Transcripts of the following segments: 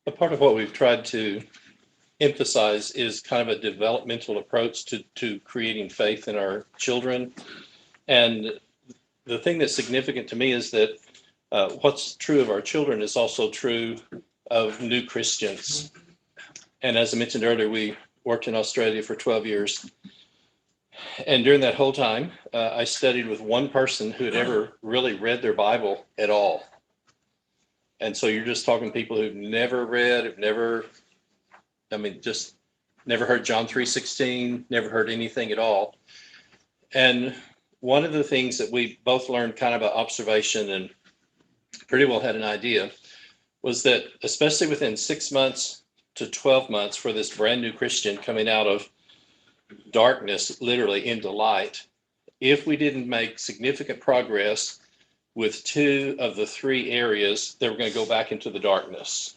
A part of what we've tried to emphasize is kind of a developmental approach to creating faith in our children. And the thing that's significant to me is that what's true of our children is also true of new Christians. And as I mentioned earlier, we worked in Australia for 12 years. And during that whole time, I studied with one person who had ever really read their Bible at all. And so you're just talking people who've never read, have never, just never heard John 3:16, never heard anything at all. And one of the things that we both learned kind of by observation and pretty well had an idea was that especially within 6 months to 12 months for this brand new Christian coming out of darkness literally into light, if we didn't make significant progress with two of the three areas, they were going to go back into the darkness.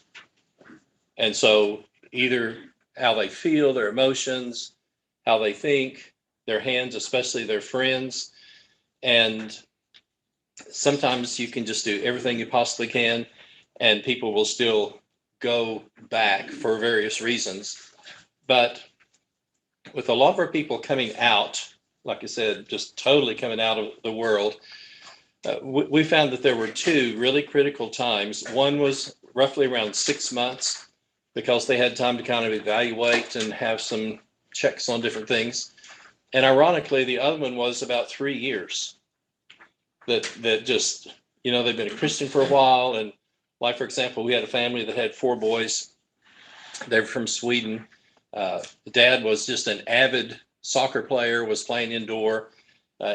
And so either how they feel, their emotions, how they think, their hands, especially their friends. And sometimes you can just do everything you possibly can, and people will still go back for various reasons. But with a lot of our people coming out, like I said, just totally coming out of the world, we found that there were two really critical times. One was roughly around 6 months because they had time to kind of evaluate and have some checks on different things. And ironically, the other one was about 3 years that just, they've been a Christian for a while. And like, for example, we had a family that had 4 boys. They were from Sweden. The dad was just an avid soccer player, was playing indoor.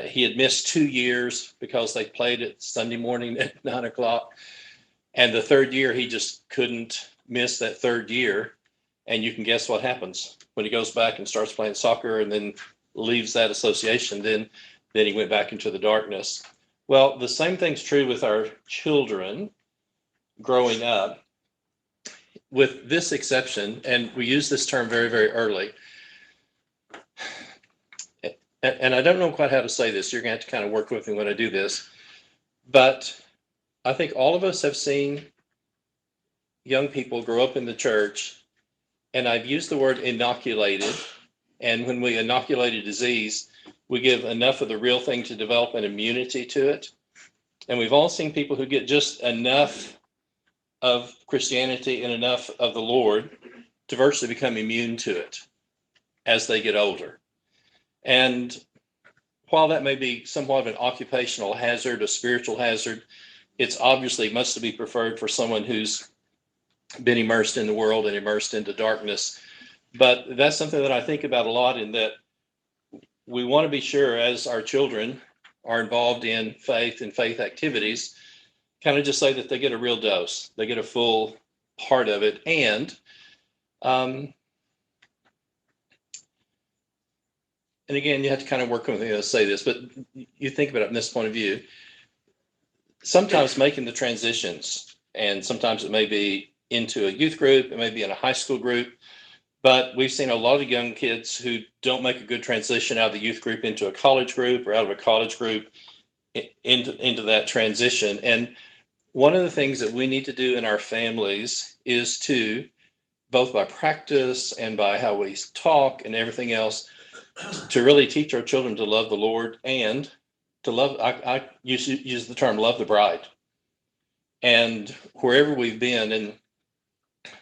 He had missed 2 years because they played it Sunday morning at 9:00. And the third year, he just couldn't miss that third year. And you can guess what happens when he goes back and starts playing soccer and then leaves that association. Then he went back into the darkness. Well, the same thing's true with our children growing up, with this exception, and we use this term very, very early. And I don't know quite how to say this. You're going to have to kind of work with me when I do this. But I think all of us have seen young people grow up in the church, and I've used the word inoculated. And when we inoculate a disease, we give enough of the real thing to develop an immunity to it. And we've all seen people who get just enough of Christianity and enough of the Lord to virtually become immune to it as they get older. And while that may be somewhat of an occupational hazard, a spiritual hazard, it's obviously much to be preferred for someone who's been immersed in the world and immersed into darkness. But that's something that I think about a lot, in that we want to be sure, as our children are involved in faith and faith activities, kind of just say that they get a real dose, they get a full part of it. And again, you have to kind of work with me to say this, but you think about it from this point of view. Sometimes making the transitions, and sometimes it may be into a youth group, it may be in a high school group, but we've seen a lot of young kids who don't make a good transition out of the youth group into a college group, or out of a college group into that transition. And one of the things that we need to do in our families is to, both by practice and by how we talk and everything else, to really teach our children to love the Lord and to love, I use the term, love the bride. And wherever we've been and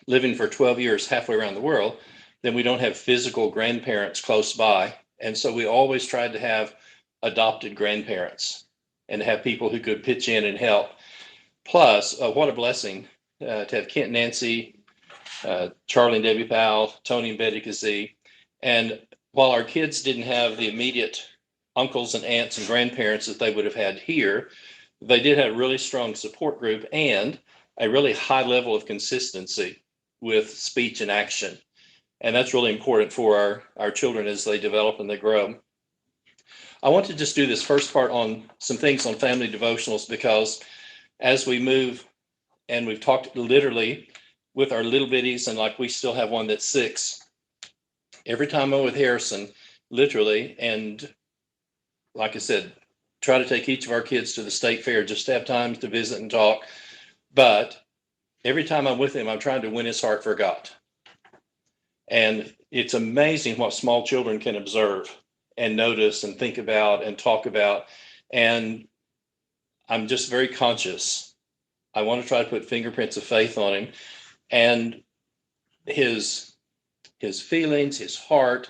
living for 12 years halfway around the world, then we don't have physical grandparents close by. And so we always tried to have adopted grandparents and have people who could pitch in and help. Plus, what a blessing to have Kent and Nancy, Charlie and Debbie Powell, Tony and Betty Kazee. And while our kids didn't have the immediate uncles and aunts and grandparents that they would have had here, they did have a really strong support group and a really high level of consistency with speech and action. And that's really important for our children as they develop and they grow. I want to just do this first part on some things on family devotionals, because as we move, and we've talked literally with our little bitties, and like we still have one that's 6. Every time I'm with Harrison, literally, and like I said, try to take each of our kids to the state fair just to have time to visit and talk. But every time I'm with him, I'm trying to win his heart for God. And it's amazing what small children can observe and notice and think about and talk about. And I'm just very conscious. I want to try to put fingerprints of faith on him, and his feelings, his heart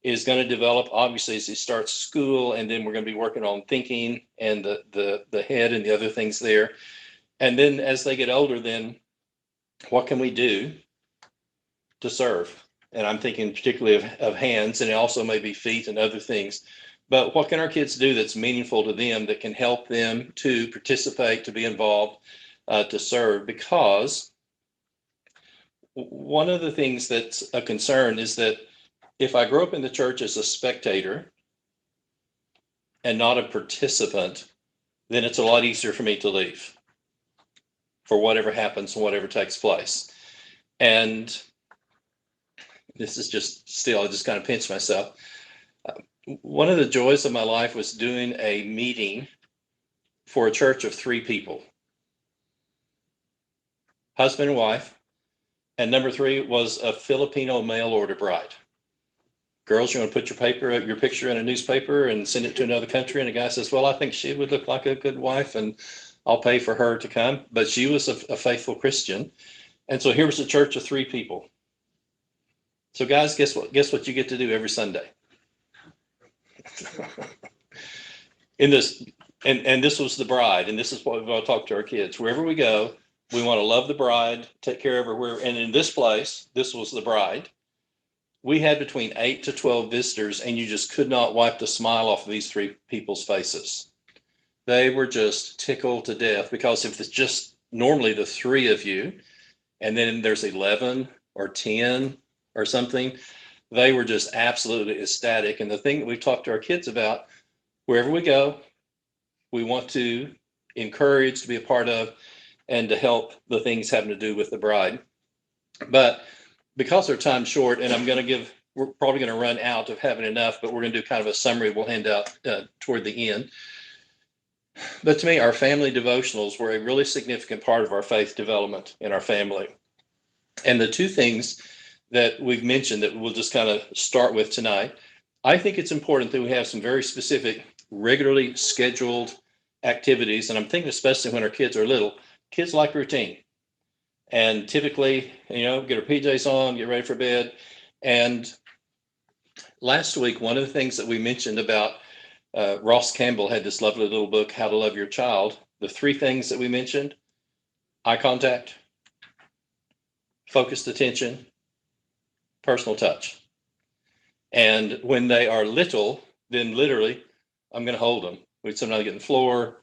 is going to develop obviously as he starts school, and then we're going to be working on thinking and the head and the other things there. And then as they get older, then what can we do to serve? And I'm thinking particularly of hands, and also maybe feet and other things. But what can our kids do that's meaningful to them, that can help them to participate, to be involved, to serve? Because one of the things that's a concern is that if I grow up in the church as a spectator and not a participant, then it's a lot easier for me to leave for whatever happens and whatever takes place. And this is just still, I just kind of pinch myself. One of the joys of my life was doing a meeting for a church of 3 people, husband and wife, and number 3 was a Filipino mail order bride. Girls, you want to put your picture in a newspaper and send it to another country? And the guy says, well, I think she would look like a good wife, and I'll pay for her to come. But she was a faithful Christian. And so here was a church of 3 people. So guys, guess what you get to do every Sunday? In this, and this was the bride, and this is what we want to talk to our kids. Wherever we go, we want to love the bride, take care of her. And in this place, this was the bride. We had between 8 to 12 visitors, and you just could not wipe the smile off of these 3 people's faces. They were just tickled to death, because if it's just normally the 3 of you, and then there's 11 or 10 or something, they were just absolutely ecstatic. And the thing that we've talked to our kids about, wherever we go, we want to encourage, to be a part of, and to help the things having to do with the bride. But because our time's short, and we're probably going to run out of having enough, but we're going to do kind of a summary we'll hand out toward the end. But to me, our family devotionals were a really significant part of our faith development in our family. And the 2 things that we've mentioned that we'll just kind of start with tonight, I think it's important that we have some very specific, regularly scheduled activities. And I'm thinking especially when our kids are little, kids like routine. And typically, get our PJs on, get ready for bed. And last week, one of the things that we mentioned about Ross Campbell had this lovely little book, How to Love Your Child. The 3 things that we mentioned: eye contact, focused attention, personal touch. And when they are little, then literally, I'm going to hold them. We'd sometimes get on the floor,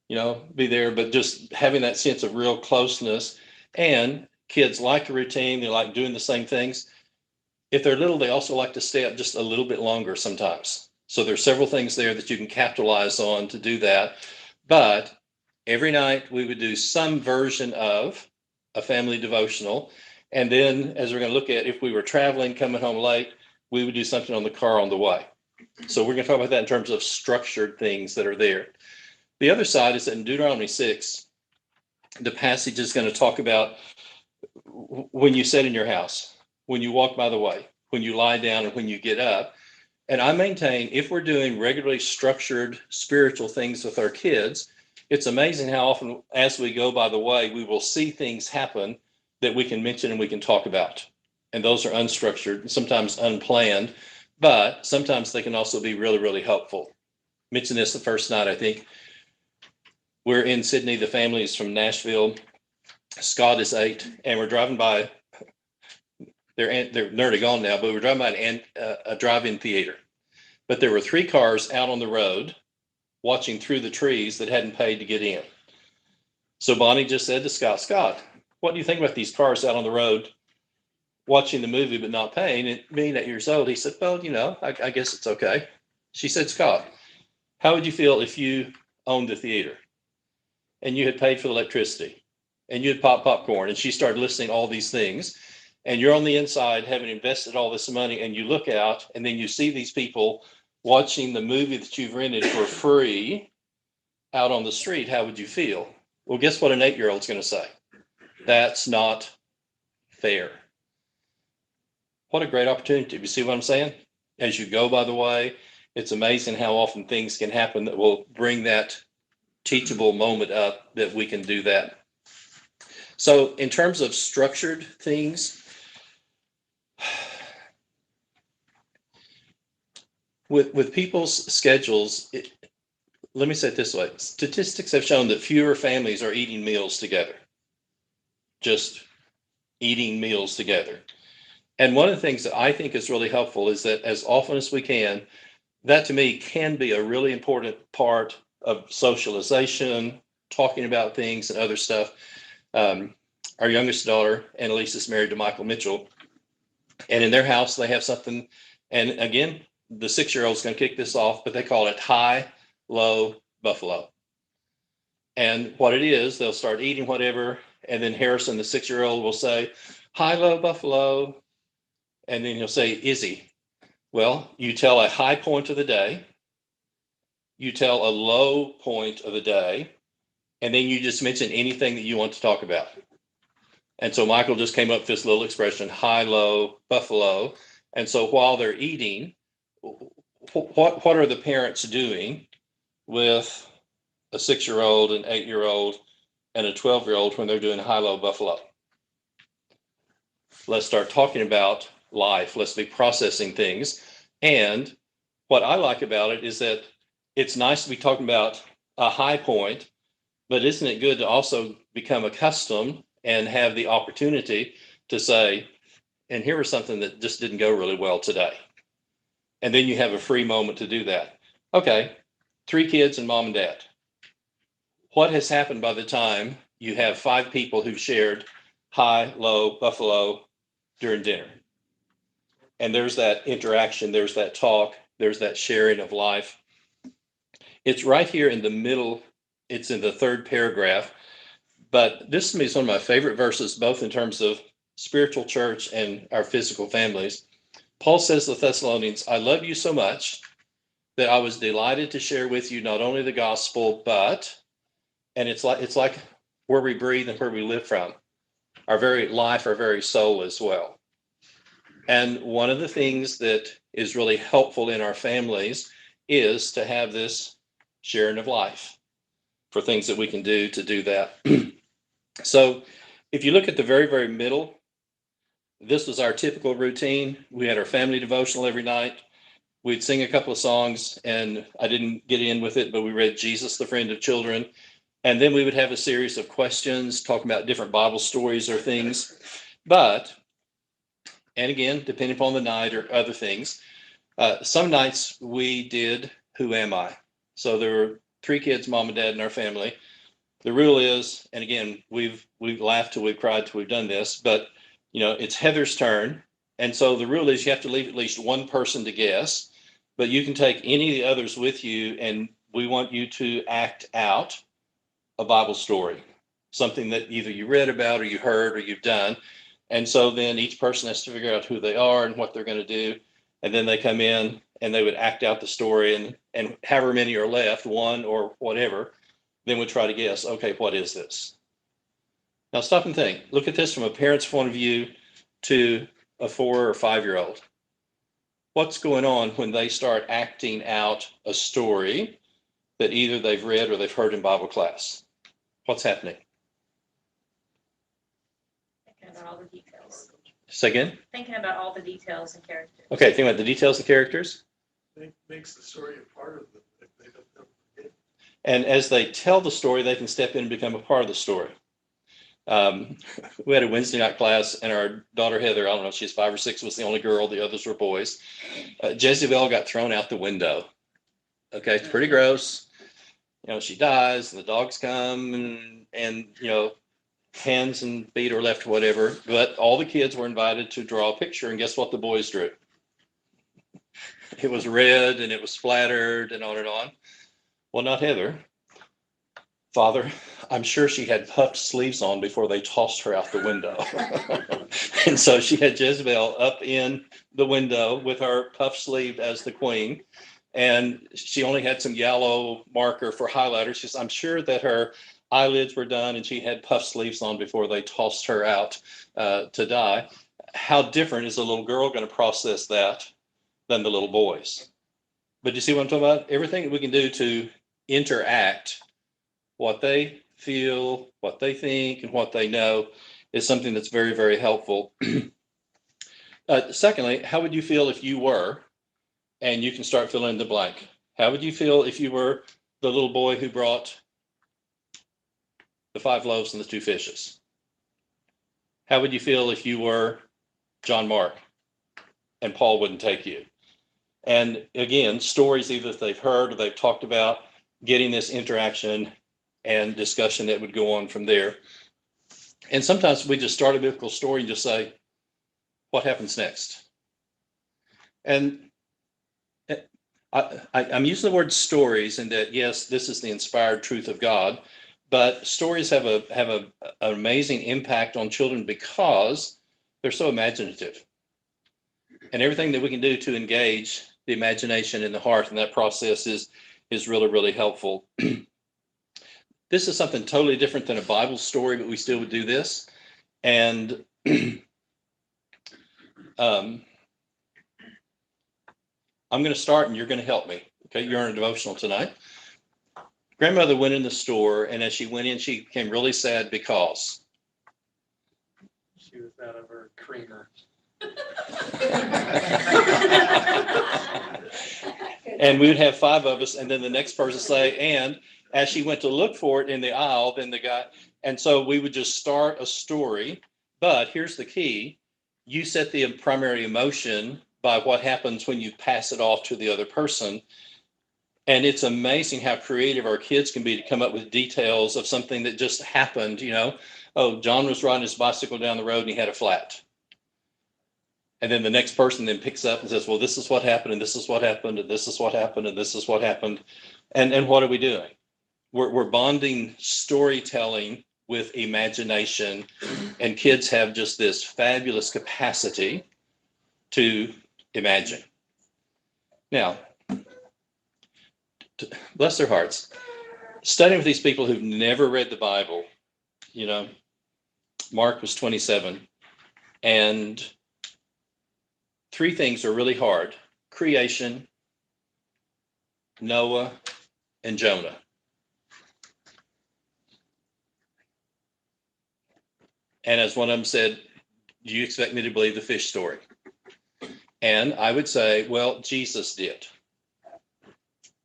be there, but just having that sense of real closeness. And kids like a routine. They like doing the same things. If they're little, they also like to stay up just a little bit longer sometimes. So there's several things there that you can capitalize on to do that. But every night we would do some version of a family devotional. And then, as we're going to look at, if we were traveling, coming home late, we would do something on the car on the way. So we're going to talk about that in terms of structured things that are there. The other side is that in Deuteronomy 6, the passage is going to talk about when you sit in your house, when you walk by the way, when you lie down, and when you get up. And I maintain, if we're doing regularly structured spiritual things with our kids, it's amazing how often as we go by the way, we will see things happen that we can mention and we can talk about. And those are unstructured, sometimes unplanned, but sometimes they can also be really, really helpful. Mentioned this the first night, I think. We're in Sydney. The family is from Nashville. Scott is 8, and we're driving by. They're nearly gone now, but we're driving by a drive-in theater. But there were 3 cars out on the road watching through the trees that hadn't paid to get in. So Bonnie just said to Scott, what do you think about these cars out on the road watching the movie but not paying? And being 8 years old, he said, well, I guess it's okay. She said, Scott, how would you feel if you owned the theater and you had paid for the electricity and you had popped popcorn, and she started listing all these things, and you're on the inside having invested all this money, and you look out and then you see these people watching the movie that you've rented for free out on the street? How would you feel? Well, guess what an 8-year-old's going to say? That's not fair. What a great opportunity. You see what I'm saying? As you go, by the way, it's amazing how often things can happen that will bring that teachable moment up that we can do that. So in terms of structured things, with people's schedules, let me say it this way. Statistics have shown that fewer families are eating meals together, just eating meals together. And one of the things that I think is really helpful is that as often as we can, that to me can be a really important part of socialization, talking about things and other stuff. Our youngest daughter, Annalise, is married to Michael Mitchell. And in their house, they have something. And again, the 6-year-old is going to kick this off, but they call it high, low, buffalo. And what it is, they'll start eating whatever. And then Harrison, the 6-year-old, will say, high, low, buffalo. And then he'll say, Izzy. Well, you tell a high point of the day, you tell a low point of the day, and then you just mention anything that you want to talk about. And so Michael just came up with this little expression, high, low, buffalo. And so while they're eating, what are the parents doing with a 6-year-old, an 8-year-old, and a 12-year-old when they're doing high, low, buffalo? Let's start talking about life. Let's be processing things. And what I like about it is that it's nice to be talking about a high point, but isn't it good to also become accustomed and have the opportunity to say, and here was something that just didn't go really well today. And then you have a free moment to do that. Okay, 3 kids and mom and dad. What has happened by the time you have 5 people who've shared high, low, buffalo during dinner? And there's that interaction, there's that talk, there's that sharing of life. It's right here in the middle. It's in the 3rd paragraph. But this to me is one of my favorite verses, both in terms of spiritual church and our physical families. Paul says to the Thessalonians, I love you so much that I was delighted to share with you not only the gospel, but, and it's like where we breathe and where we live from, our very life, our very soul as well. And one of the things that is really helpful in our families is to have this sharing of life for things that we can do to do that. So if you look at the very, very middle, this was our typical routine. We had our family devotional every night. We'd sing a couple of songs, and I didn't get in with it, but we read Jesus, the Friend of Children. And then we would have a series of questions, talking about different Bible stories or things. But, and again, depending upon the night or other things, some nights we did Who Am I? So there were 3 kids, mom and dad in our family. The rule is, and again, we've laughed till we've cried till we've done this, but it's Heather's turn. And so the rule is you have to leave at least one person to guess, but you can take any of the others with you, and we want you to act out a Bible story, something that either you read about or you heard or you've done. And so then each person has to figure out who they are and what they're going to do. And then they come in and they would act out the story, and however many are left, one or whatever, then we'd try to guess, okay, what is this? Now stop and think. Look at this from a parent's point of view to a 4 or 5-year-old. What's going on when they start acting out a story that either they've read or they've heard in Bible class? What's happening? Thinking about all the details. Say again? Thinking about all the details and characters. Okay, think about the details and characters. It makes the story a part of them if they don't know it. And as they tell the story, they can step in and become a part of the story. We had a Wednesday night class, and our daughter Heather, I don't know, she's 5 or 6, was the only girl. The others were boys. Jezebel got thrown out the window. Okay, it's pretty gross. She dies, and the dogs come, and hands and feet are left, whatever. But all the kids were invited to draw a picture, and guess what the boys drew? It was red, and it was splattered, and on and on. Well, not Heather. Father, I'm sure she had puffed sleeves on before they tossed her out the window. And so she had Jezebel up in the window with her puffed sleeve as the queen. and she only had some yellow marker for highlighter. She says, I'm sure that her eyelids were done and she had puff sleeves on before they tossed her out to die. How different is a little girl going to process that than the little boys? But you see what I'm talking about? Everything that we can do to interact what they feel, what they think, and what they know is something that's very, very helpful. Secondly, how would you feel if you were, and you can start filling in the blank. How would you feel if you were the little boy who brought the 5 loaves and the 2 fishes? How would you feel if you were John Mark and Paul wouldn't take you? And again, stories either that they've heard or they've talked about, getting this interaction and discussion that would go on from there. And sometimes we just start a biblical story and just say, what happens next? And I'm using the word stories in that, yes, this is the inspired truth of God, but stories have an amazing impact on children because they're so imaginative. And everything that we can do to engage the imagination in the heart and that process is really, really helpful. This is something totally different than a Bible story, but we still would do this. And I'm going to start and you're going to help me. Okay, you're in a devotional tonight. Grandmother went in the store, and as she went in, she became really sad because She was out of her creamer. and we would have 5 of us, and then the next person say, and as she went to look for it in the aisle, then the guy, and so we would just start a story. But here's the key. You set the primary emotion by what happens when you pass it off to the other person. And it's amazing how creative our kids can be to come up with details of something that just happened, Oh, John was riding his bicycle down the road and he had a flat. And then the next person then picks up and says, well, this is what happened, and this is what happened, and this is what happened, and this is what happened. And what are we doing? We're bonding storytelling with imagination, and kids have just this fabulous capacity to imagine. Now, bless their hearts, studying with these people who've never read the Bible, Mark was 27, and 3 things are really hard: creation, Noah, and Jonah. And as one of them said, do you expect me to believe the fish story? And I would say, well, Jesus did.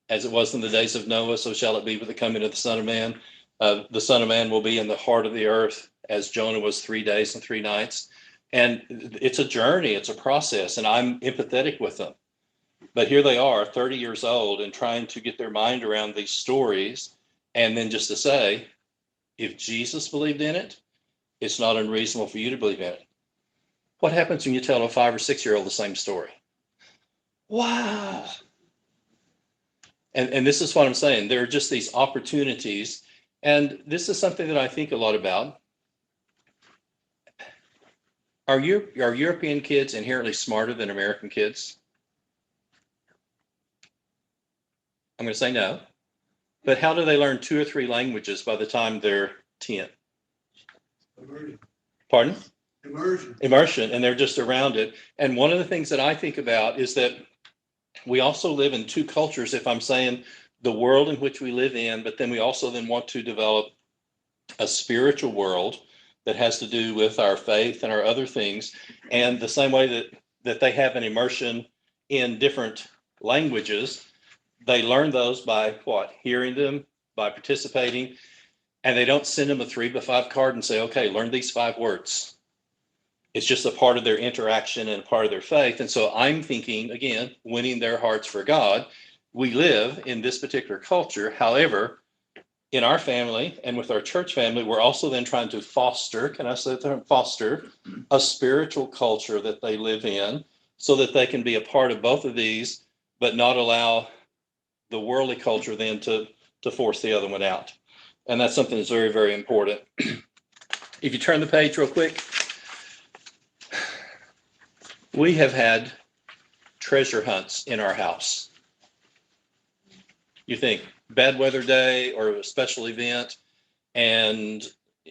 As it was in the days of Noah, so shall it be with the coming of the Son of Man. The Son of Man will be in the heart of the earth, as Jonah was 3 days and 3 nights. And it's a journey, it's a process, and I'm empathetic with them. But here they are, 30 years old, and trying to get their mind around these stories, and then just to say, if Jesus believed in it, it's not unreasonable for you to believe in it. What happens when you tell a 5 or 6-year-old the same story? Wow. And this is what I'm saying. There are just these opportunities. And this is something that I think a lot about. Are European kids inherently smarter than American kids? I'm going to say no. But how do they learn 2 or 3 languages by the time they're 10? Immersion. Pardon? Immersion. And they're just around it. And one of the things that I think about is that we also live in 2 cultures, if I'm saying the world in which we live in, but then we also then want to develop a spiritual world that has to do with our faith and our other things. And the same way that they have an immersion in different languages, they learn those by what? Hearing them, by participating. And they don't send them a 3-by-5 card and say, okay, learn these 5 words. It's just a part of their interaction and a part of their faith. And so I'm thinking, again, winning their hearts for God. We live in this particular culture. However, in our family and with our church family, we're also then trying to foster, can I say the term foster, a spiritual culture that they live in so that they can be a part of both of these, but not allow the worldly culture then to force the other one out. And that's something that's very, very important. If you turn the page real quick, we have had treasure hunts in our house. You think bad weather day or a special event, and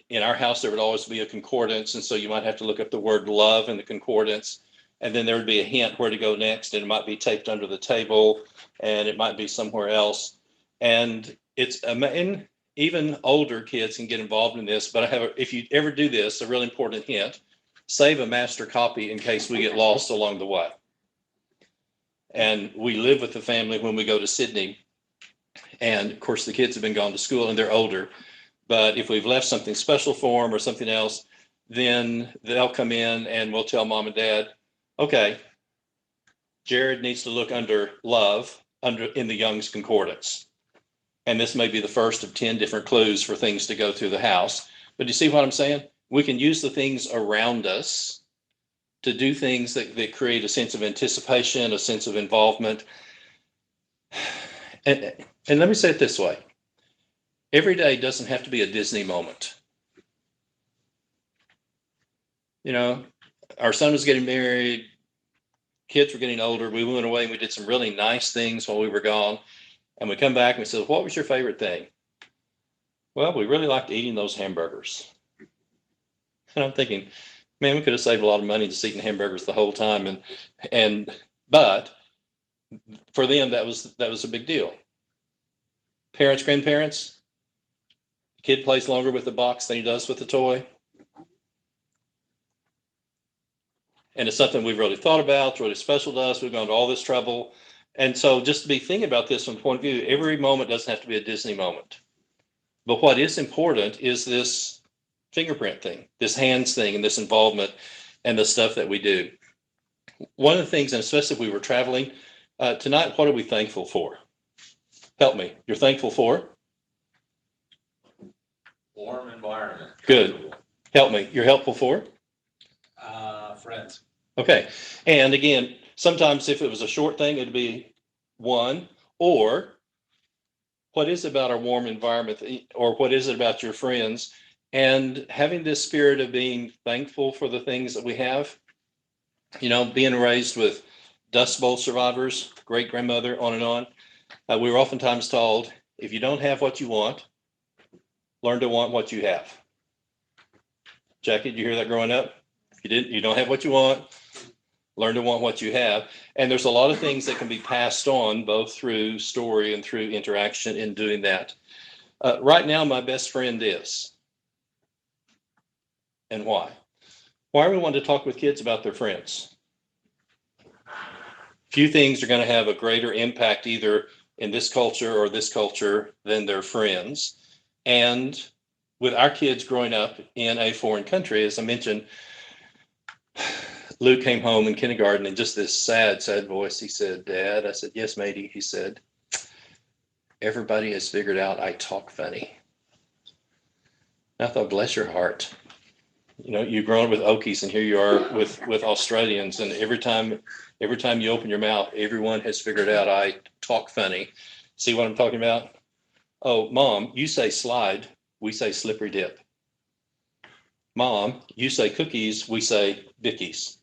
in our house there would always be a concordance, and so you might have to look up the word love in the concordance, and then there would be a hint where to go next, and it might be taped under the table, and it might be somewhere else. And and even older kids can get involved in this, but if you ever do this, a really important hint: save a master copy in case we get lost along the way. And we live with the family when we go to Sydney, and of course the kids have been gone to school and they're older, but if we've left something special for them or something else, then they'll come in and we'll tell mom and dad, okay, Jared needs to look under love in the Young's Concordance. And this may be the first of 10 different clues for things to go through the house. But you see what I'm saying? We can use the things around us to do things that create a sense of anticipation, a sense of involvement. And let me say it this way. Every day doesn't have to be a Disney moment. You know, our son was getting married, kids were getting older. We went away and we did some really nice things while we were gone. And we come back and we said, what was your favorite thing? Well, we really liked eating those hamburgers. And I'm thinking, man, we could have saved a lot of money just eating hamburgers the whole time. But for them, that was a big deal. Parents, grandparents, kid plays longer with the box than he does with the toy. And it's something we've really thought about. It's really special to us. We've gone to all this trouble. And so just to be thinking about this from the point of view, every moment doesn't have to be a Disney moment. But what is important is this fingerprint thing, this hands thing, and this involvement and the stuff that we do. One of the things, and especially if we were traveling, tonight, what are we thankful for? Help me. You're thankful for? Warm environment. Good. Help me. You're helpful for? Friends. Okay. And again, sometimes if it was a short thing, it'd be one. Or what is it about our warm environment? Or what is it about your friends? And having this spirit of being thankful for the things that we have. You know, being raised with Dust Bowl survivors, great grandmother, on and on. We were oftentimes told, if you don't have what you want, learn to want what you have. Jackie, did you hear that growing up? If you don't have what you want, learn to want what you have. And there's a lot of things that can be passed on, both through story and through interaction in doing that. Right now, my best friend is. And why? Why are we wanting to talk with kids about their friends? Few things are going to have a greater impact either in this culture or this culture than their friends. And with our kids growing up in a foreign country, as I mentioned, Luke came home in kindergarten and just this sad voice, he said, Dad, I said, yes, matey. He said, everybody has figured out I talk funny. And I thought, bless your heart. You know, you've grown up with Okies and here you are with Australians. And every time you open your mouth, everyone has figured out I talk funny. See what I'm talking about? Oh, Mom, you say slide. We say slippery dip. Mom, you say cookies. We say Vickies.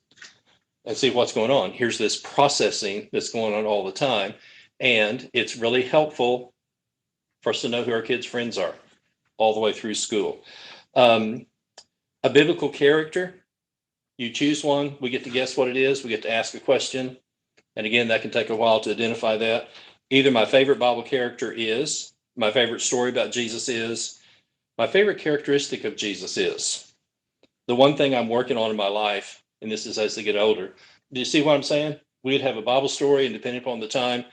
And see what's going on. Here's this processing that's going on all the time. And it's really helpful for us to know who our kids' friends are all the way through school. A biblical character, you choose one, we get to guess what it is, we get to ask a question. And again, that can take a while to identify that. Either my favorite Bible character is, my favorite story about Jesus is, my favorite characteristic of Jesus is. The one thing I'm working on in my life, and this is as they get older, do you see what I'm saying? We'd have a Bible story, and depending upon the time,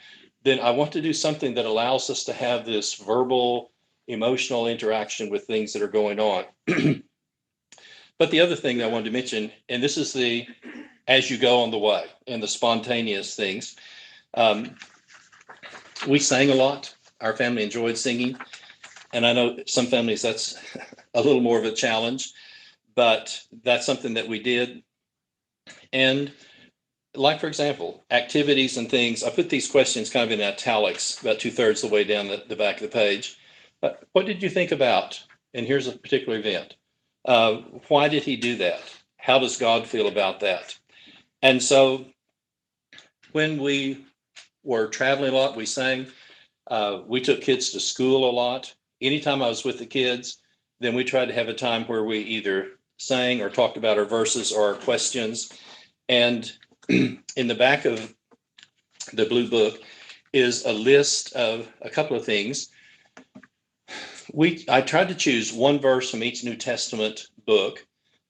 then I want to do something that allows us to have this verbal, emotional interaction with things that are going on. But the other thing that I wanted to mention, and this is the as you go on the way and the spontaneous things. We sang a lot. Our family enjoyed singing. And I know some families that's a little more of a challenge, but that's something that we did. And like, for example, activities and things, I put these questions kind of in italics, about 2/3 the way down the back of the page. But what did you think about? And here's a particular event. Why did he do that? How does God feel about that? And so when we were traveling a lot, we sang. We took kids to school a lot. Anytime I was with the kids, then we tried to have a time where we either sang or talked about our verses or our questions. And in the back of the blue book is a list of a couple of things. I tried to choose one verse from each New Testament book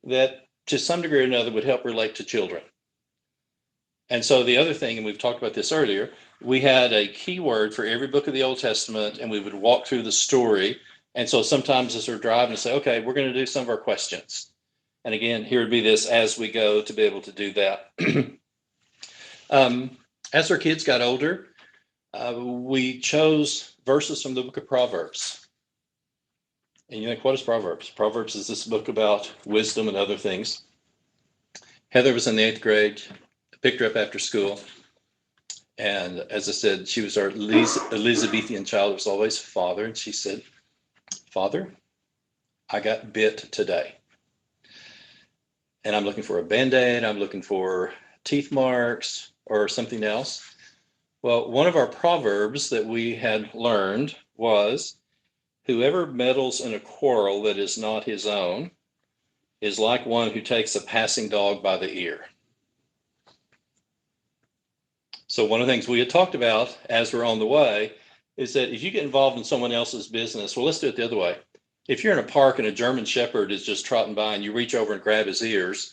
that to some degree or another would help relate to children. And so the other thing, and we've talked about this earlier, we had a keyword for every book of the Old Testament, and we would walk through the story. And so sometimes as we're driving, say, okay, we're going to do some of our questions. And again, here would be this as we go to be able to do that. As our kids got older, we chose verses from the book of Proverbs. And you think, what is Proverbs? Proverbs is this book about wisdom and other things. Heather was in the 8th grade. I picked her up after school. And as I said, she was our Elizabethan child. It was always Father. And she said, Father, I got bit today. And I'm looking for a Band-Aid. I'm looking for teeth marks or something else. Well, one of our proverbs that we had learned was, whoever meddles in a quarrel that is not his own is like one who takes a passing dog by the ear. So one of the things we had talked about as we're on the way is that if you get involved in someone else's business, well, let's do it the other way. If you're in a park and a German Shepherd is just trotting by and you reach over and grab his ears,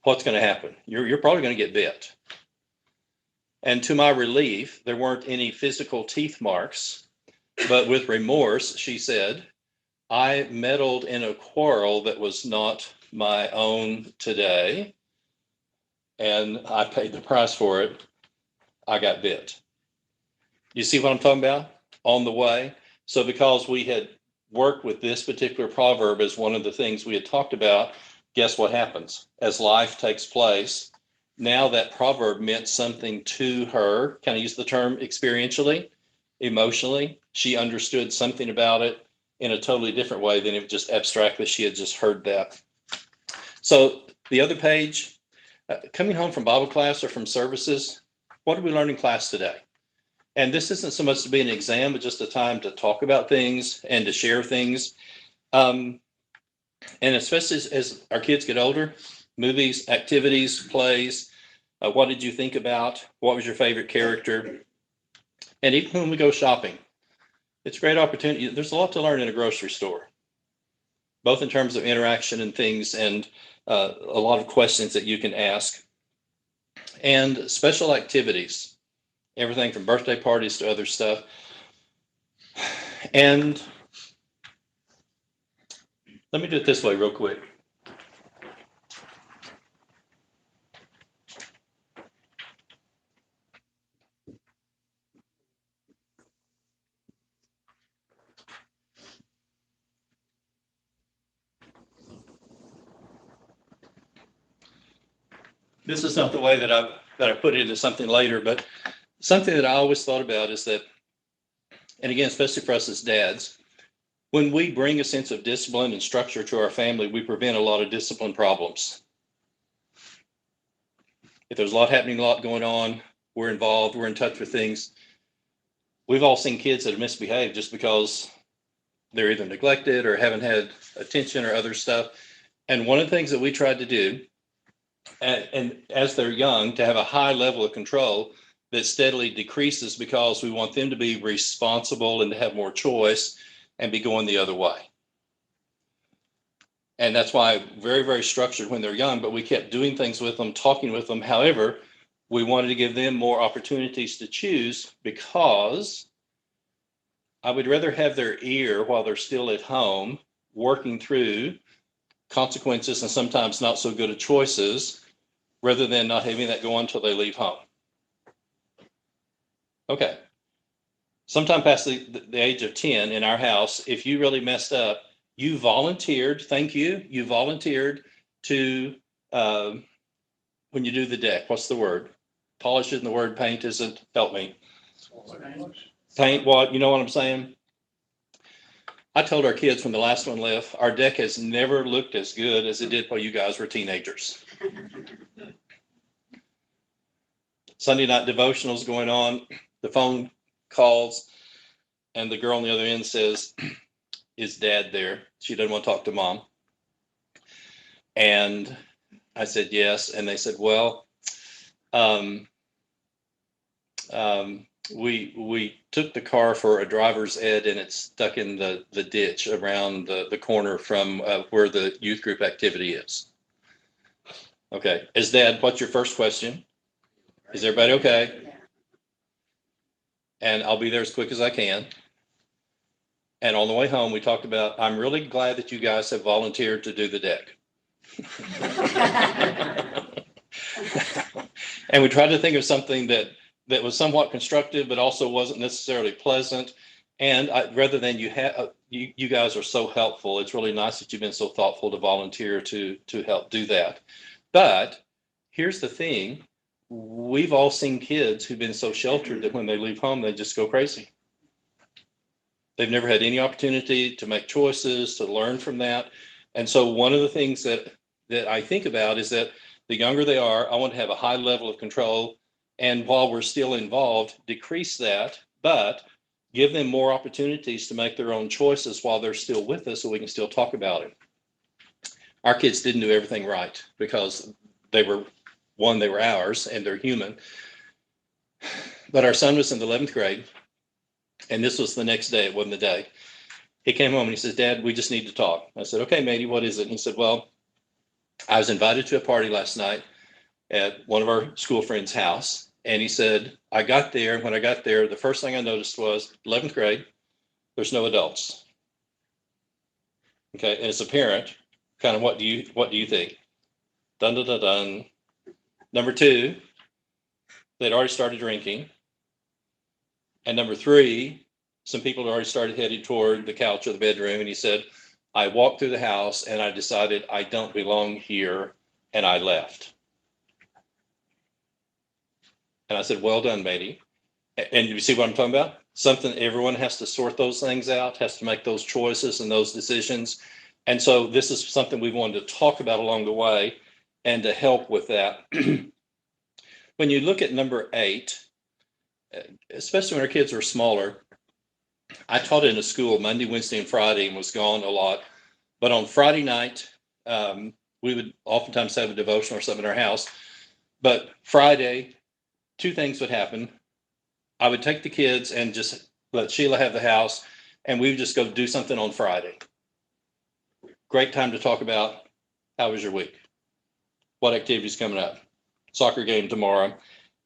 what's going to happen? You're probably going to get bit. And to my relief, there weren't any physical teeth marks. But with remorse, she said, I meddled in a quarrel that was not my own today, and I paid the price for it. I got bit. You see what I'm talking about? On the way. So because we had worked with this particular proverb as one of the things we had talked about, guess what happens? As life takes place, now that proverb meant something to her. Can I use the term experientially? Emotionally, she understood something about it in a totally different way than if just abstractly she had just heard that. So the other page, coming home from Bible class or from services, what did we learn in class today? And this isn't so much to be an exam, but just a time to talk about things and to share things. And especially as our kids get older, movies, activities, plays, what did you think about? What was your favorite character? And even when we go shopping, it's a great opportunity. There's a lot to learn in a grocery store, both in terms of interaction and things, and a lot of questions that you can ask. And special activities, everything from birthday parties to other stuff. And let me do it this way real quick. This is not the way that I put it into something later, but something that I always thought about is that, and again, especially for us as dads, when we bring a sense of discipline and structure to our family, we prevent a lot of discipline problems. If there's a lot happening, a lot going on, we're involved, we're in touch with things. We've all seen kids that have misbehaved just because they're either neglected or haven't had attention or other stuff. And one of the things that we tried to do, and as they're young, to have a high level of control that steadily decreases because we want them to be responsible and to have more choice and be going the other way. And that's why very, very structured when they're young, but we kept doing things with them, talking with them. However, we wanted to give them more opportunities to choose because I would rather have their ear while they're still at home working through consequences and sometimes not so good of choices rather than not having that go on until they leave home. Okay. Sometime past the age of 10 in our house, if you really messed up, you volunteered, thank you, you volunteered to, when you do the deck, what's the word? Polish isn't the word, paint isn't, help me. Paint what, you know what I'm saying? I told our kids when the last one left, our deck has never looked as good as it did while you guys were teenagers. Sunday night devotionals going on, the phone calls, And the girl on the other end says, is Dad there? She doesn't want to talk to Mom. And I said, yes. And they said, well, we took the car for a driver's ed and it's stuck in the ditch around the corner from where the youth group activity is. Okay. As Dad, what's your first question? Is everybody okay? And I'll be there as quick as I can. And on the way home, we talked about, I'm really glad that you guys have volunteered to do the deck. And we tried to think of something that was somewhat constructive, but also wasn't necessarily pleasant. And rather than you guys are so helpful, it's really nice that you've been so thoughtful to volunteer to help do that. But here's the thing. We've all seen kids who've been so sheltered that when they leave home, they just go crazy. They've never had any opportunity to make choices, to learn from that. And so one of the things that I think about is that the younger they are, I want to have a high level of control. And while we're still involved, decrease that, but give them more opportunities to make their own choices while they're still with us so we can still talk about it. Our kids didn't do everything right because they were ours and they're human. But our son was in the 11th grade, and this was the next day. It wasn't the day. He came home and he says, Dad, we just need to talk. I said, okay, matey, what is it? And he said, well, I was invited to a party last night at one of our school friends' house. And he said, I got there. And when I got there, the first thing I noticed was 11th grade, there's no adults. Okay. And as a parent, kind of what do you think? Dun, dun, dun, dun. Number two, they'd already started drinking. And number three, some people had already started heading toward the couch or the bedroom. And he said, I walked through the house and I decided I don't belong here. And I left. And I said, well done, matey. And you see what I'm talking about? Something everyone has to sort those things out, has to make those choices and those decisions. And so this is something we wanted to talk about along the way and to help with that. When you look at number 8, especially when our kids were smaller, I taught in a school Monday, Wednesday, and Friday and was gone a lot. But on Friday night, we would oftentimes have a devotion or something in our house. But Friday, 2 things would happen. I would take the kids and just let Sheila have the house, and we would just go do something on Friday. Great time to talk about how was your week? What activities coming up? Soccer game tomorrow.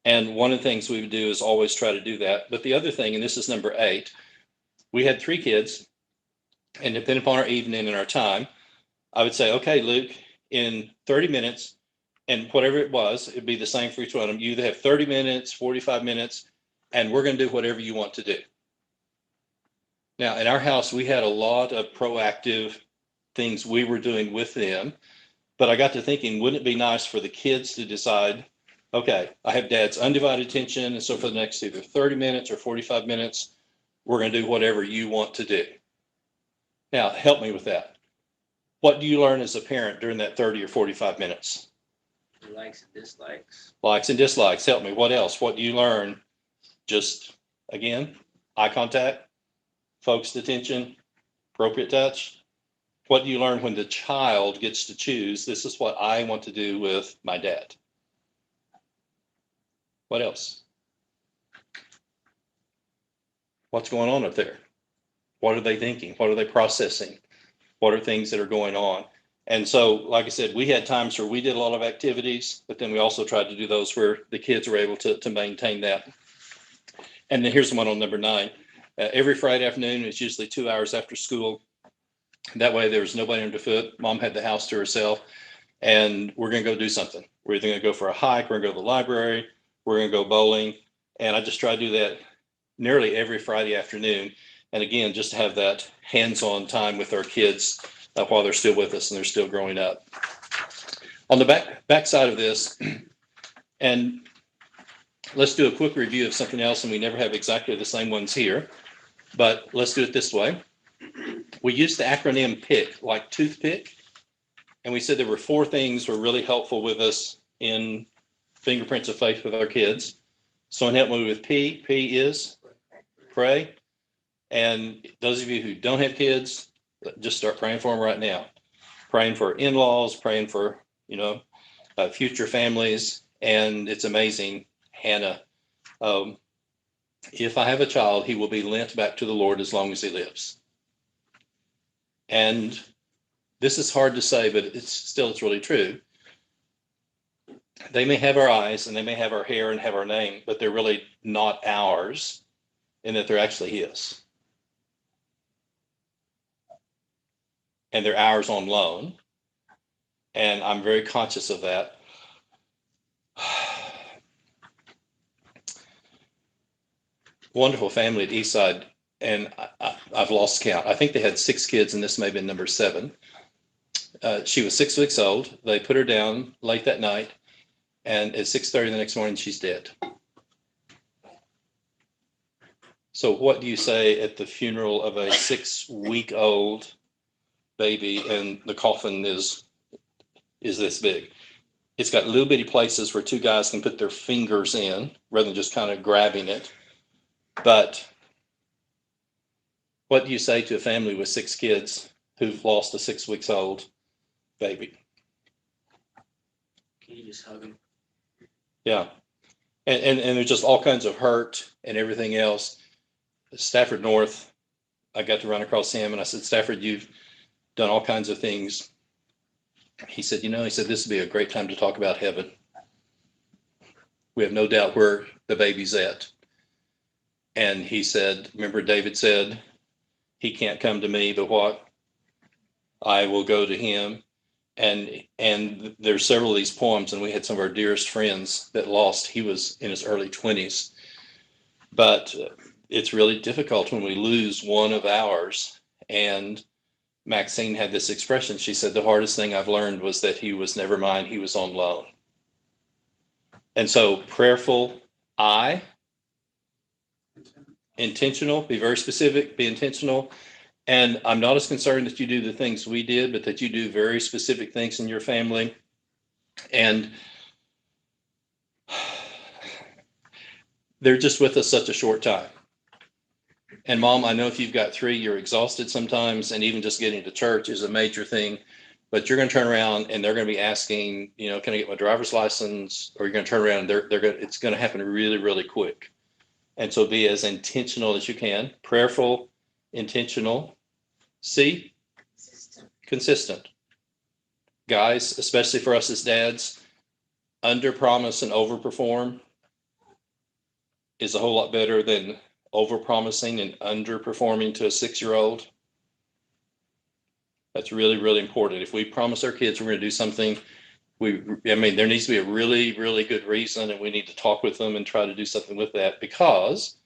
And one of the things we would do is always try to do that. But the other thing, and this is number 8, we had 3 kids, and depending upon our evening and our time, I would say, okay, Luke, in 30 minutes, and whatever it was, it'd be the same for each one of them. You either have 30 minutes, 45 minutes, and we're going to do whatever you want to do. Now, in our house, we had a lot of proactive things we were doing with them, but I got to thinking, wouldn't it be nice for the kids to decide, okay, I have Dad's undivided attention, and so for the next either 30 minutes or 45 minutes, we're going to do whatever you want to do. Now, help me with that. What do you learn as a parent during that 30 or 45 minutes? Likes and dislikes. Likes and dislikes. Help me. What else? What do you learn? Just, again, eye contact, focused attention, appropriate touch. What do you learn when the child gets to choose, this is what I want to do with my dad? What else? What's going on up there? What are they thinking? What are they processing? What are things that are going on? And so, like I said, we had times where we did a lot of activities, but then we also tried to do those where the kids were able to maintain that. And then here's one on number 9. Every Friday afternoon, it's usually 2 hours after school. That way there was nobody underfoot. Mom had the house to herself, and we're going to go do something. We're either going to go for a hike, we're going to go to the library, we're going to go bowling. And I just try to do that nearly every Friday afternoon. And again, just to have that hands-on time with our kids while they're still with us and they're still growing up. On the back side of this, and let's do a quick review of something else, and we never have exactly the same ones here, but let's do it this way. We used the acronym PICK, like toothpick, and we said there were 4 things were really helpful with us in Fingerprints of Faith with our kids. Someone help me with P. P is pray. And those of you who don't have kids, just start praying for them right now. Praying for in-laws, praying for, future families. And it's amazing, Hannah. If I have a child, he will be lent back to the Lord as long as he lives. And this is hard to say, but it's really true. They may have our eyes and they may have our hair and have our name, but they're really not ours, in that they're actually his. And they're ours on loan. And I'm very conscious of that. Wonderful family at Eastside, and I've lost count. I think they had 6 kids, and this may have been number 7. She was 6 weeks old. They put her down late that night, and at 6:30 the next morning, she's dead. So what do you say at the funeral of a 6-week-old baby, and the coffin is this big? It's got little bitty places where 2 guys can put their fingers in rather than just kind of grabbing it. But what do you say to a family with 6 kids who've lost a 6-week-old baby? Can you just hug them? Yeah. And there's just all kinds of hurt and everything else. Stafford North, I got to run across him and I said, Stafford, you've done all kinds of things. He said, this would be a great time to talk about heaven. We have no doubt where the baby's at. And he said, remember David said, he can't come to me, but what? I will go to him. And there's several of these poems, and we had some of our dearest friends that lost. He was in his early 20s. But it's really difficult when we lose one of ours. And Maxine had this expression. She said, the hardest thing I've learned was that he was never mine. He was on loan. And so prayerful, intentional, be very specific, be intentional. And I'm not as concerned that you do the things we did, but that you do very specific things in your family. And they're just with us such a short time. And Mom, I know if you've got 3, you're exhausted sometimes, and even just getting to church is a major thing. But you're going to turn around and they're going to be asking, can I get my driver's license? Or you're going to turn around and it's going to happen really, really quick. And so be as intentional as you can, prayerful, intentional, consistent. Guys, especially for us as dads, under promise and over perform is a whole lot better than over promising and underperforming to a 6-year-old. That's really, really important. If we promise our kids we're going to do something, there needs to be a really, really good reason, and we need to talk with them and try to do something with that, because,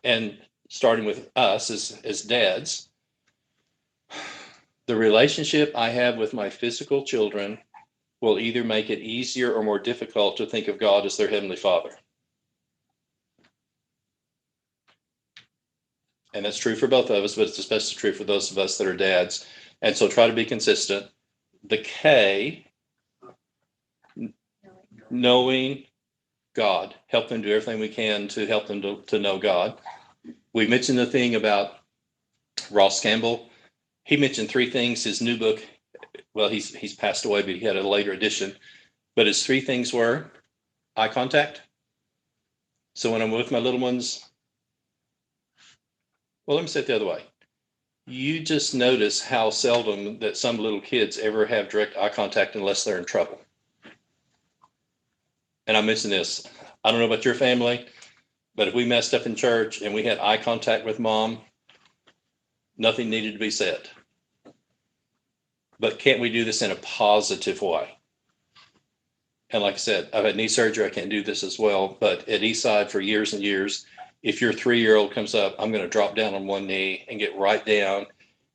and starting with us as dads, the relationship I have with my physical children will either make it easier or more difficult to think of God as their Heavenly Father. And that's true for both of us, but it's especially true for those of us that are dads. And so try to be consistent. The K, knowing God. Help them do everything we can to help them to know God. We mentioned the thing about Ross Campbell. He mentioned 3 things. His new book, well, he's passed away, but he had a later edition. But his 3 things were eye contact. So when I'm with my little ones, well, let me say it the other way. You just notice how seldom that some little kids ever have direct eye contact unless they're in trouble. And I mentioned this. I don't know about your family, but if we messed up in church and we had eye contact with Mom, nothing needed to be said. But can't we do this in a positive way? And like I said, I've had knee surgery. I can't do this as well. But at Eastside for years and years, if your 3-year-old comes up, I'm going to drop down on one knee and get right down.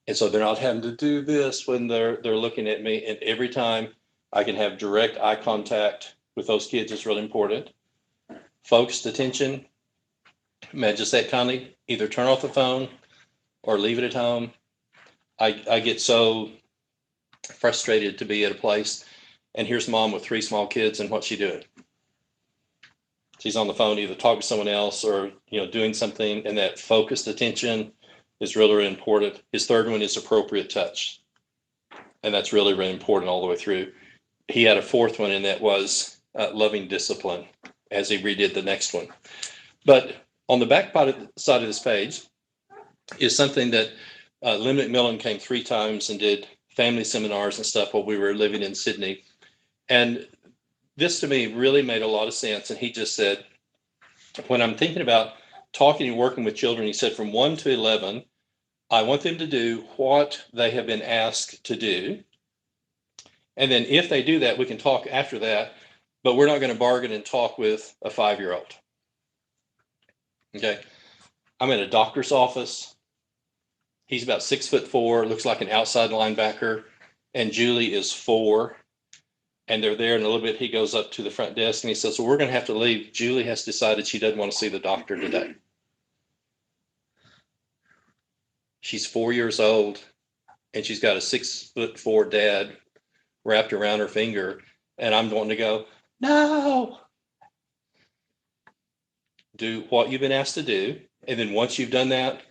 And so they're not having to do this when they're looking at me. And every time I can have direct eye contact with those kids is really important. Focused attention. May I just say it kindly? Either turn off the phone or leave it at home. I get so frustrated to be at a place, and here's Mom with 3 small kids, and what's she doing? She's on the phone either talking to someone else or doing something, and that focused attention is really, really important. His third one is appropriate touch. And that's really, really important all the way through. He had a fourth one, and that was loving discipline as he redid the next one. But on the back side of this page is something that Lynn McMillan came 3 times and did family seminars and stuff while we were living in Sydney. And this to me really made a lot of sense. And he just said, when I'm thinking about talking and working with children, he said from 1 to 11, I want them to do what they have been asked to do. And then if they do that, we can talk after that, but we're not going to bargain and talk with a 5-year-old. Okay. I'm in a doctor's office. He's about 6'4", looks like an outside linebacker. And Julie is 4. And they're there in a little bit. He goes up to the front desk and he says, well, we're going to have to leave. Julie has decided she doesn't want to see the doctor today. She's 4 years old and she's got a 6'4" dad wrapped around her finger. And I'm wanting to go, no. Do what you've been asked to do. And then once you've done that,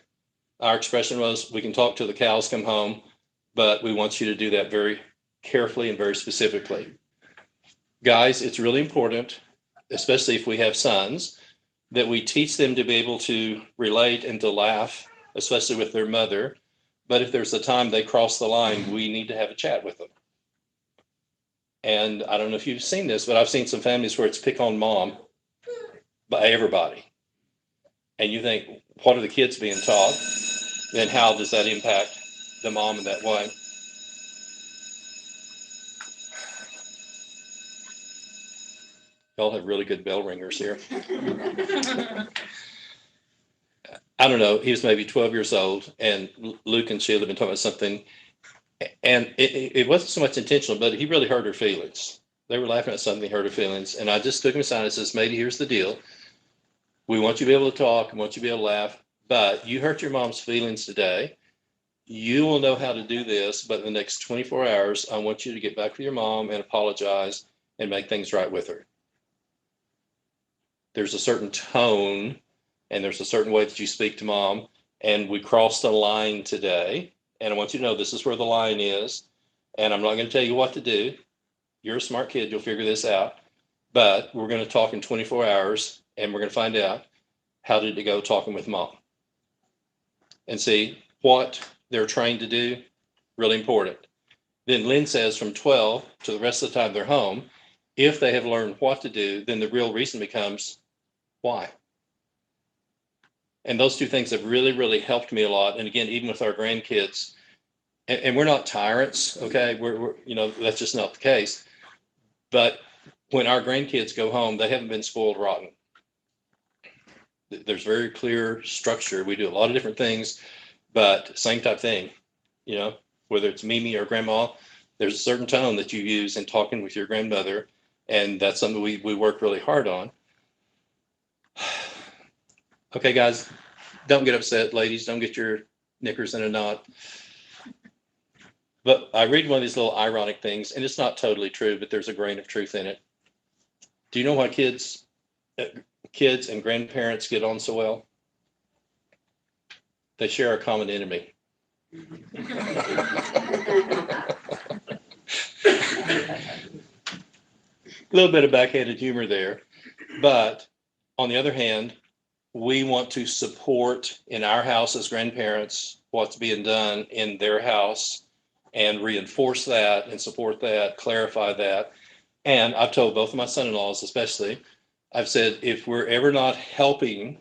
our expression was, we can talk till the cows come home, but we want you to do that very carefully and very specifically. Guys, it's really important, especially if we have sons, that we teach them to be able to relate and to laugh, especially with their mother. But if there's a time they cross the line, we need to have a chat with them. And I don't know if you've seen this, but I've seen some families where it's pick on mom by everybody. And you think, what are the kids being taught? Then how does that impact the mom in that way? Y'all have really good bell ringers here. I don't know. He was maybe 12 years old, and Luke and Sheila have been talking about something. And it wasn't so much intentional, but he really hurt her feelings. They were laughing at something, hurt her feelings. And I just took him aside and says, Matey, here's the deal. We want you to be able to talk and want you to be able to laugh, but you hurt your mom's feelings today. You will know how to do this, but in the next 24 hours, I want you to get back with your mom and apologize and make things right with her. There's a certain tone and there's a certain way that you speak to mom, and we crossed the line today. And I want you to know this is where the line is. And I'm not going to tell you what to do. You're a smart kid. You'll figure this out. But we're going to talk in 24 hours and we're going to find out how did it go talking with mom. And see what they're trained to do. Really important. Then Lynn says from 12 to the rest of the time they're home, if they have learned what to do, then the real reason becomes why. And those two things have really, really helped me a lot. And again, even with our grandkids, and we're not tyrants, okay? We're that's just not the case. But when our grandkids go home, they haven't been spoiled rotten. There's very clear structure. We do a lot of different things, but same type thing, whether it's Mimi or grandma, there's a certain tone that you use in talking with your grandmother. And that's something we work really hard on. Okay, guys, don't get upset. Ladies, don't get your knickers in a knot. But I read one of these little ironic things, and it's not totally true, but there's a grain of truth in it. Do you know why kids and grandparents get on so well? They share a common enemy. A little bit of backhanded humor there. But on the other hand, we want to support in our house as grandparents what's being done in their house and reinforce that and support that, clarify that. And I've told both of my son-in-laws especially, I've said, if we're ever not helping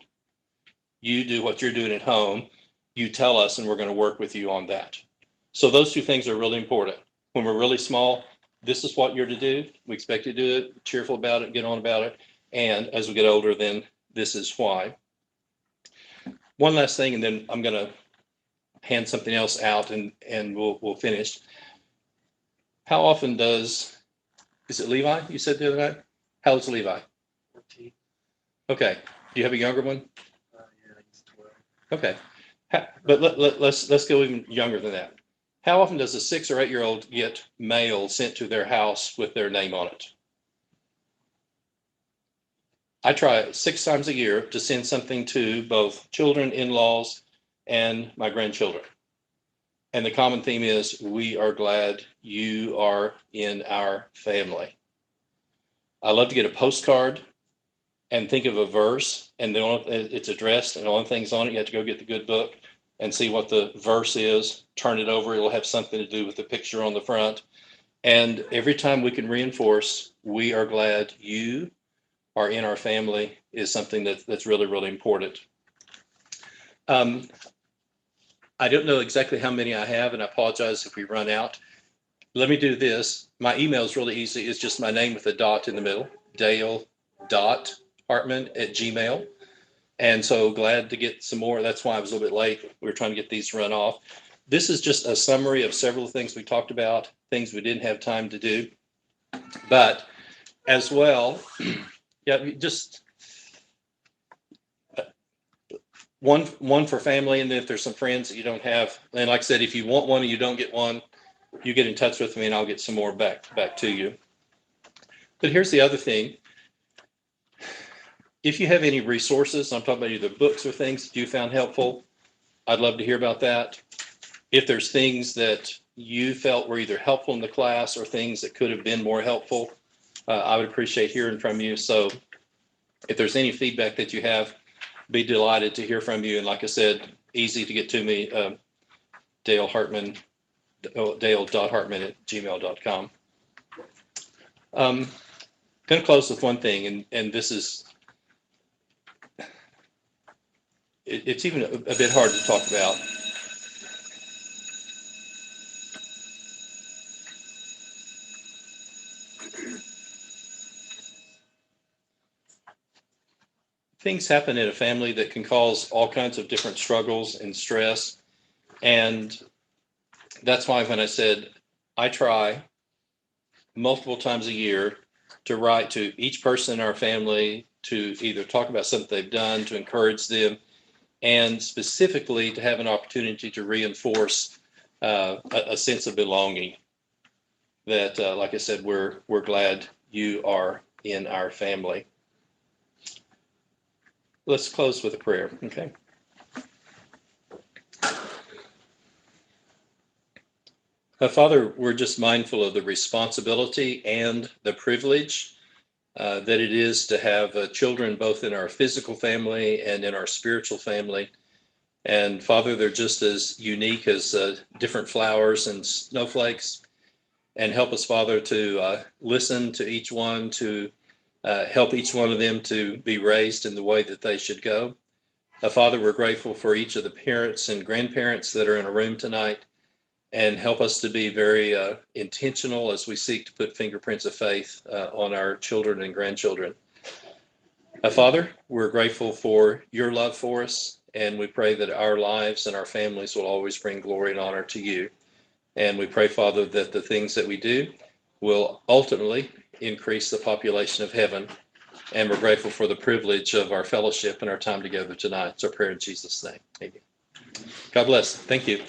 you do what you're doing at home, you tell us and we're going to work with you on that. So those two things are really important. When we're really small, this is what you're to do. We expect you to do it, cheerful about it, get on about it. And as we get older, then this is why. One last thing, and then I'm going to hand something else out and we'll finish. How often is it Levi you said the other night? How old's Levi? 14. Okay. Do you have a younger one? Yeah, he's 12. Okay. But let's go even younger than that. How often does a 6 or 8-year-old get mail sent to their house with their name on it? I try 6 times a year to send something to both children, in-laws, and my grandchildren. And the common theme is, we are glad you are in our family. I love to get a postcard and think of a verse, and it's addressed, and the only things on it, you have to go get the good book and see what the verse is, turn it over, it'll have something to do with the picture on the front. And every time we can reinforce, we are glad you are in our family, is something that's really, really important. I don't know exactly how many I have, and I apologize if we run out. Let me do this. My email is really easy. It's just my name with a dot in the middle, dale.hartman@gmail.com. And so glad to get some more. That's why I was a little bit late. We were trying to get these run off. This is just a summary of several things we talked about, things we didn't have time to do. But as well, yeah, just one for family, and then if there's some friends that you don't have, and like I said, if you want one and you don't get one, you get in touch with me and I'll get some more back to you. But here's the other thing. If you have any resources, I'm talking about either books or things that you found helpful, I'd love to hear about that. If there's things that you felt were either helpful in the class or things that could have been more helpful, I would appreciate hearing from you. So if there's any feedback that you have, be delighted to hear from you. And like I said, easy to get to me, dale.hartman@gmail.com. Going to close with one thing, and this is, it's even a bit hard to talk about. Things happen in a family that can cause all kinds of different struggles and stress. And that's why when I said, I try multiple times a year to write to each person in our family to either talk about something they've done, to encourage them, and specifically to have an opportunity to reinforce a sense of belonging. That, like I said, we're glad you are in our family. Let's close with a prayer, okay? Father, we're just mindful of the responsibility and the privilege that it is to have children both in our physical family and in our spiritual family. And Father, they're just as unique as different flowers and snowflakes. And help us, Father, to listen to each one, to help each one of them to be raised in the way that they should go. Father, we're grateful for each of the parents and grandparents that are in a room tonight, and help us to be very intentional as we seek to put fingerprints of faith on our children and grandchildren. Father, we're grateful for your love for us, and we pray that our lives and our families will always bring glory and honor to you. And we pray, Father, that the things that we do will ultimately increase the population of heaven. And we're grateful for the privilege of our fellowship and our time together tonight. It's our prayer in Jesus' name. Amen. God bless. Thank you.